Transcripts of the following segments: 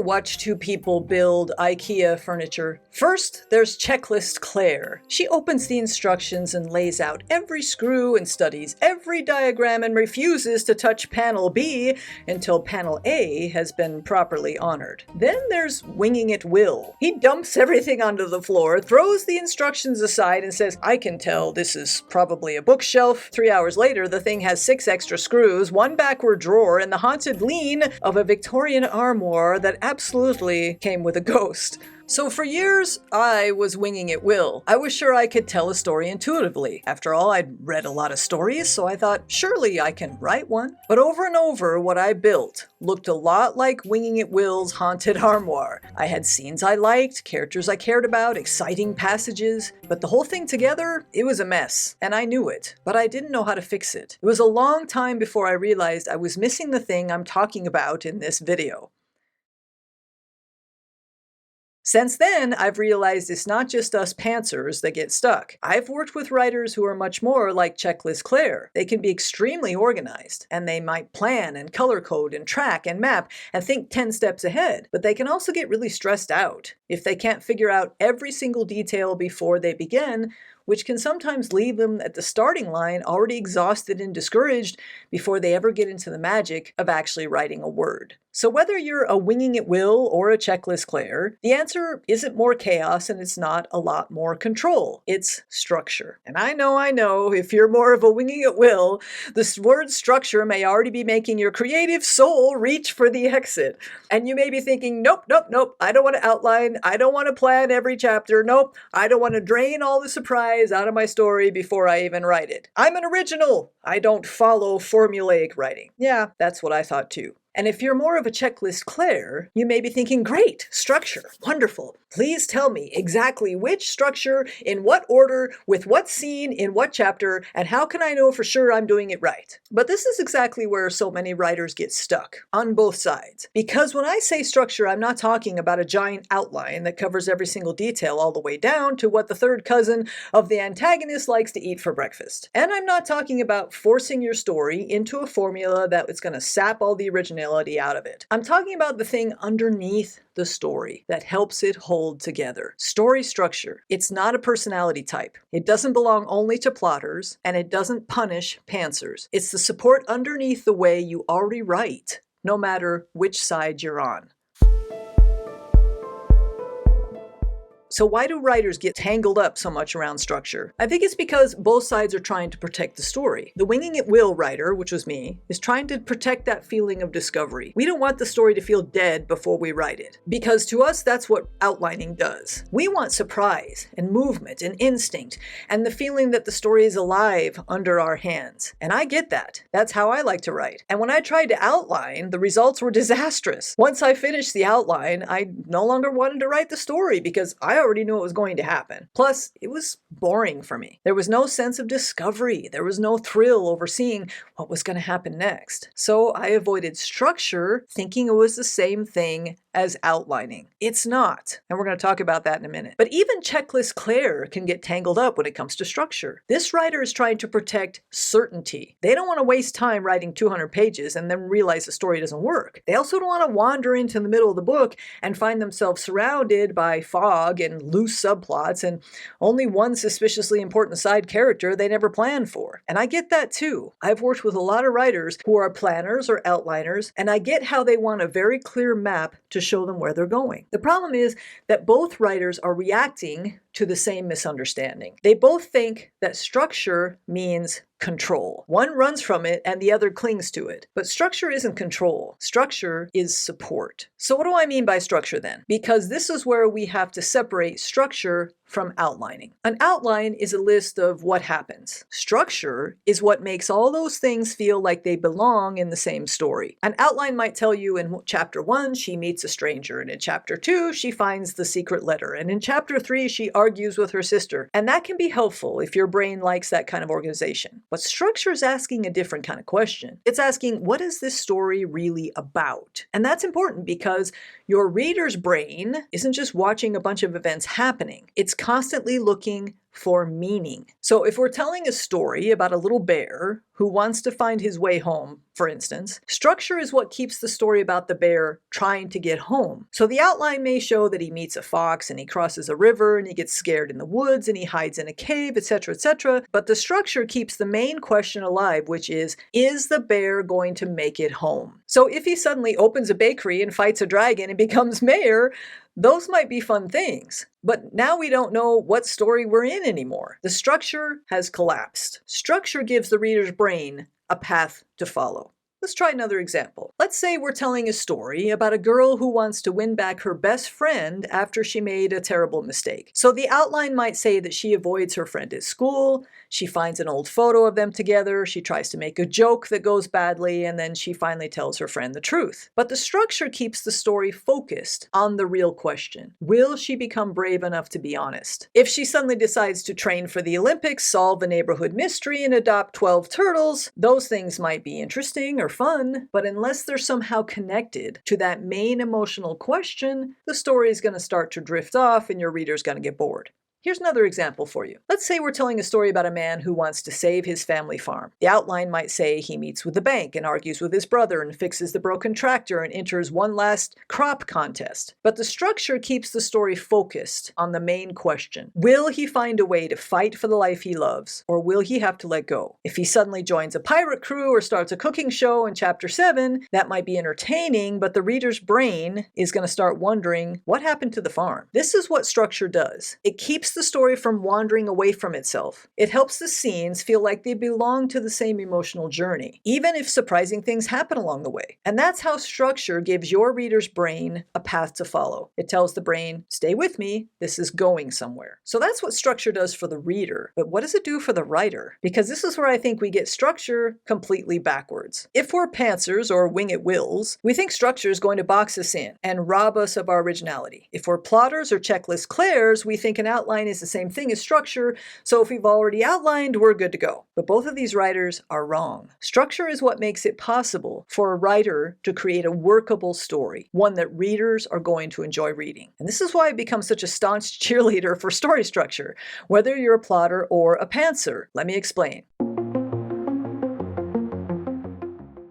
watch two people build IKEA furniture. First, there's Checklist Claire. She opens the instructions and lays out every screw and studies every diagram and refuses to touch panel B until panel A has been properly honored. Then there's Winging It Will. He dumps everything onto the floor, throws the instructions aside and says, "I can tell this is probably a bookshelf." 3 hours later, the thing has 6 extra screws, 1 backward drawer, and the haunted lean of a Victorian armoire that absolutely came with a ghost. So for years, I was winging it will. I was sure I could tell a story intuitively. After all, I'd read a lot of stories, so I thought, surely I can write one. But over and over, what I built looked a lot like Winging It Will's haunted armoire. I had scenes I liked, characters I cared about, exciting passages, but the whole thing together, it was a mess. And I knew it, but I didn't know how to fix it. It was a long time before I realized I was missing the thing I'm talking about in this video. Since then, I've realized it's not just us pantsers that get stuck. I've worked with writers who are much more like Checklist Claire. They can be extremely organized, and they might plan and color code and track and map and think 10 steps ahead. But they can also get really stressed out if they can't figure out every single detail before they begin, which can sometimes leave them at the starting line already exhausted and discouraged before they ever get into the magic of actually writing a word. So whether you're a Winging It Will or a Checklist Claire, the answer isn't more chaos and it's not a lot more control. It's structure. And I know, if you're more of a Winging It Will, this word structure may already be making your creative soul reach for the exit. And you may be thinking, nope, I don't want to outline, I don't want to plan every chapter, nope, I don't want to drain all the surprise out of my story before I even write it. I'm an original. I don't follow formulaic writing. Yeah, that's what I thought too. And if you're more of a Checklist Claire, you may be thinking, great, structure, wonderful. Please tell me exactly which structure, in what order, with what scene, in what chapter, and how can I know for sure I'm doing it right? But this is exactly where so many writers get stuck, on both sides. Because when I say structure, I'm not talking about a giant outline that covers every single detail all the way down to what the third cousin of the antagonist likes to eat for breakfast. And I'm not talking about forcing your story into a formula that is going to sap all the originality out of it. I'm talking about the thing underneath the story that helps it hold together. Story structure. It's not a personality type. It doesn't belong only to plotters, and it doesn't punish pantsers. It's the support underneath the way you already write, no matter which side you're on. So why do writers get tangled up so much around structure? I think it's because both sides are trying to protect the story. The Winging It Will writer, which was me, is trying to protect that feeling of discovery. We don't want the story to feel dead before we write it, because to us that's what outlining does. We want surprise and movement and instinct and the feeling that the story is alive under our hands. And I get that. That's how I like to write. And when I tried to outline, the results were disastrous. Once I finished the outline, I no longer wanted to write the story because I already knew it was going to happen. Plus, it was boring for me. There was no sense of discovery. There was no thrill over seeing what was going to happen next. So I avoided structure, thinking it was the same thing as outlining. It's not. And we're going to talk about that in a minute. But even Checklist Claire can get tangled up when it comes to structure. This writer is trying to protect certainty. They don't want to waste time writing 200 pages and then realize the story doesn't work. They also don't want to wander into the middle of the book and find themselves surrounded by fog and loose subplots and only one suspiciously important side character they never planned for. And I get that too. I've worked with a lot of writers who are planners or outliners, and I get how they want a very clear map to show them where they're going. The problem is that both writers are reacting to the same misunderstanding. They both think that structure means control. One runs from it and the other clings to it. But structure isn't control. Structure is support. So what do I mean by structure then? Because this is where we have to separate structure from outlining. An outline is a list of what happens. Structure is what makes all those things feel like they belong in the same story. An outline might tell you in chapter 1, she meets a stranger, and in chapter 2, she finds the secret letter, and in chapter 3, she argues with her sister. And that can be helpful if your brain likes that kind of organization. But structure is asking a different kind of question. It's asking, what is this story really about? And that's important because your reader's brain isn't just watching a bunch of events happening. It's constantly looking for meaning. So if we're telling a story about a little bear who wants to find his way home, for instance, structure is what keeps the story about the bear trying to get home. So the outline may show that he meets a fox and he crosses a river and he gets scared in the woods and he hides in a cave, etc., etc. But the structure keeps the main question alive, which is the bear going to make it home? So if he suddenly opens a bakery and fights a dragon and becomes mayor, those might be fun things. But now we don't know what story we're in anymore. The structure has collapsed. Structure gives the reader's brain a path to follow. Let's try another example. Let's say we're telling a story about a girl who wants to win back her best friend after she made a terrible mistake. So the outline might say that she avoids her friend at school, she finds an old photo of them together, she tries to make a joke that goes badly, and then she finally tells her friend the truth. But the structure keeps the story focused on the real question. Will she become brave enough to be honest? If she suddenly decides to train for the Olympics, solve a neighborhood mystery, and adopt 12 turtles, those things might be interesting or fun, but unless they're somehow connected to that main emotional question, the story is going to start to drift off and your reader's going to get bored. Here's another example for you. Let's say we're telling a story about a man who wants to save his family farm. The outline might say he meets with the bank and argues with his brother and fixes the broken tractor and enters one last crop contest. But the structure keeps the story focused on the main question. Will he find a way to fight for the life he loves, or will he have to let go? If he suddenly joins a pirate crew or starts a cooking show in chapter 7, that might be entertaining, but the reader's brain is going to start wondering, what happened to the farm? This is what structure does. It keeps the story from wandering away from itself. It helps the scenes feel like they belong to the same emotional journey, even if surprising things happen along the way. And that's how structure gives your reader's brain a path to follow. It tells the brain, stay with me, this is going somewhere. So that's what structure does for the reader. But what does it do for the writer? Because this is where I think we get structure completely backwards. If we're pantsers or wing-it-wills, we think structure is going to box us in and rob us of our originality. If we're plotters or checklist clairs, we think an outline is the same thing as structure, so if we've already outlined, we're good to go. But both of these writers are wrong. Structure is what makes it possible for a writer to create a workable story, one that readers are going to enjoy reading. And this is why I've become such a staunch cheerleader for story structure, whether you're a plotter or a pantser. Let me explain.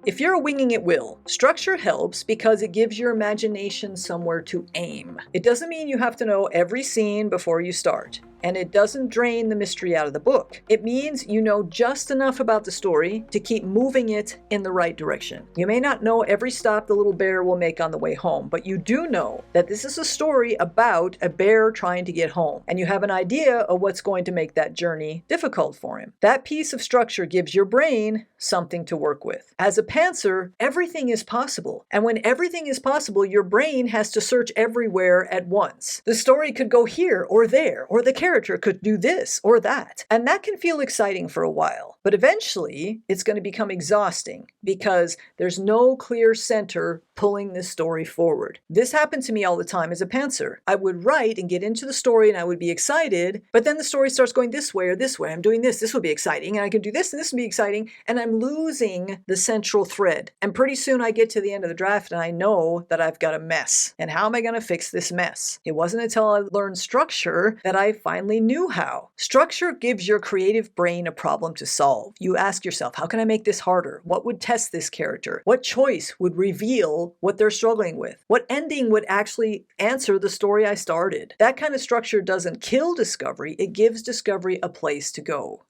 If you're winging it will, structure helps because it gives your imagination somewhere to aim. It doesn't mean you have to know every scene before you start. And it doesn't drain the mystery out of the book. It means you know just enough about the story to keep moving it in the right direction. You may not know every stop the little bear will make on the way home, but you do know that this is a story about a bear trying to get home, and you have an idea of what's going to make that journey difficult for him. That piece of structure gives your brain something to work with. As a pantser, everything is possible, and when everything is possible, your brain has to search everywhere at once. The story could go here or there, or the character could do this or that. And that can feel exciting for a while. But eventually, it's going to become exhausting because there's no clear center pulling this story forward. This happened to me all the time as a pantser. I would write and get into the story and I would be excited, but then the story starts going this way or this way. I'm doing this. This will be exciting. And I can do this and this will be exciting. And I'm losing the central thread. And pretty soon I get to the end of the draft and I know that I've got a mess. And how am I going to fix this mess? It wasn't until I learned structure that I finally knew how. Structure gives your creative brain a problem to solve. You ask yourself, how can I make this harder? What would test this character? What choice would reveal what they're struggling with? What ending would actually answer the story I started? That kind of structure doesn't kill discovery, it gives discovery a place to go.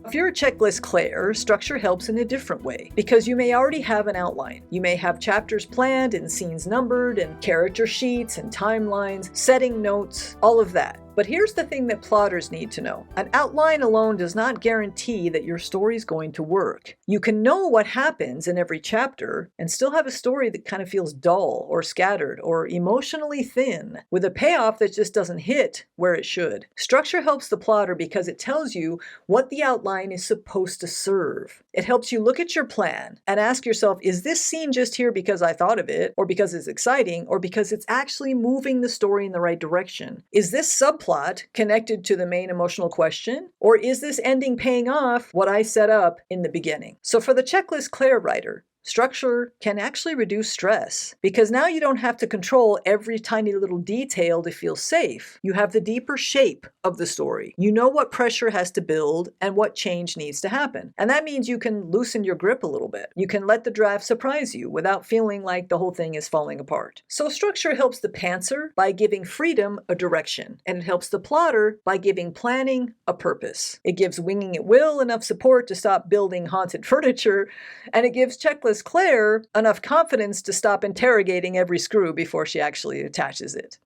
If you're a checklist clair, structure helps in a different way, because you may already have an outline. You may have chapters planned and scenes numbered and character sheets and timelines, setting notes, all of that. But here's the thing that plotters need to know. An outline alone does not guarantee that your story is going to work. You can know what happens in every chapter and still have a story that kind of feels dull or scattered or emotionally thin, with a payoff that just doesn't hit where it should. Structure helps the plotter because it tells you what the outline is supposed to serve. It helps you look at your plan and ask yourself, is this scene just here because I thought of it, or because it's exciting, or because it's actually moving the story in the right direction? Is this subplot connected to the main emotional question, or is this ending paying off what I set up in the beginning? So for the checklist clair writer, Structure can actually reduce stress because now you don't have to control every tiny little detail to feel safe. You have the deeper shape of the story. You know what pressure has to build and what change needs to happen. And that means you can loosen your grip a little bit. You can let the draft surprise you without feeling like the whole thing is falling apart. So structure helps the pantser by giving freedom a direction, and it helps the plotter by giving planning a purpose. It gives Winging It Will enough support to stop building haunted furniture, and it gives Checklist Claire enough confidence to stop interrogating every screw before she actually attaches it.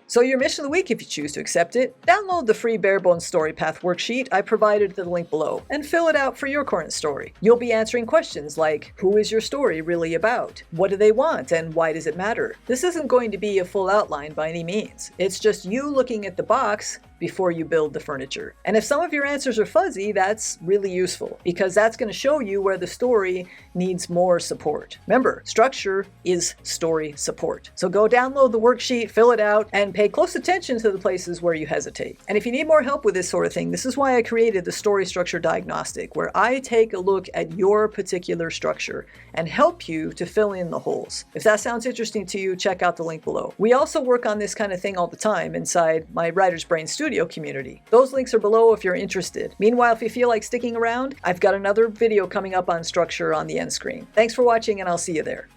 So your mission of the week, if you choose to accept it, download the free Barebones Story Path worksheet I provided the link below and fill it out for your current story. You'll be answering questions like, who is your story really about? What do they want and why does it matter? This isn't going to be a full outline by any means. It's just you looking at the box before you build the furniture. And if some of your answers are fuzzy, that's really useful because that's going to show you where the story needs more support. Remember, structure is story support. So go download the worksheet, fill it out, and pay close attention to the places where you hesitate. And if you need more help with this sort of thing, this is why I created the Story Structure Diagnostic, where I take a look at your particular structure and help you to fill in the holes. If that sounds interesting to you, check out the link below. We also work on this kind of thing all the time inside my Writer's Brain Studio community. Those links are below if you're interested. Meanwhile, if you feel like sticking around, I've got another video coming up on structure on the end screen. Thanks for watching, and I'll see you there.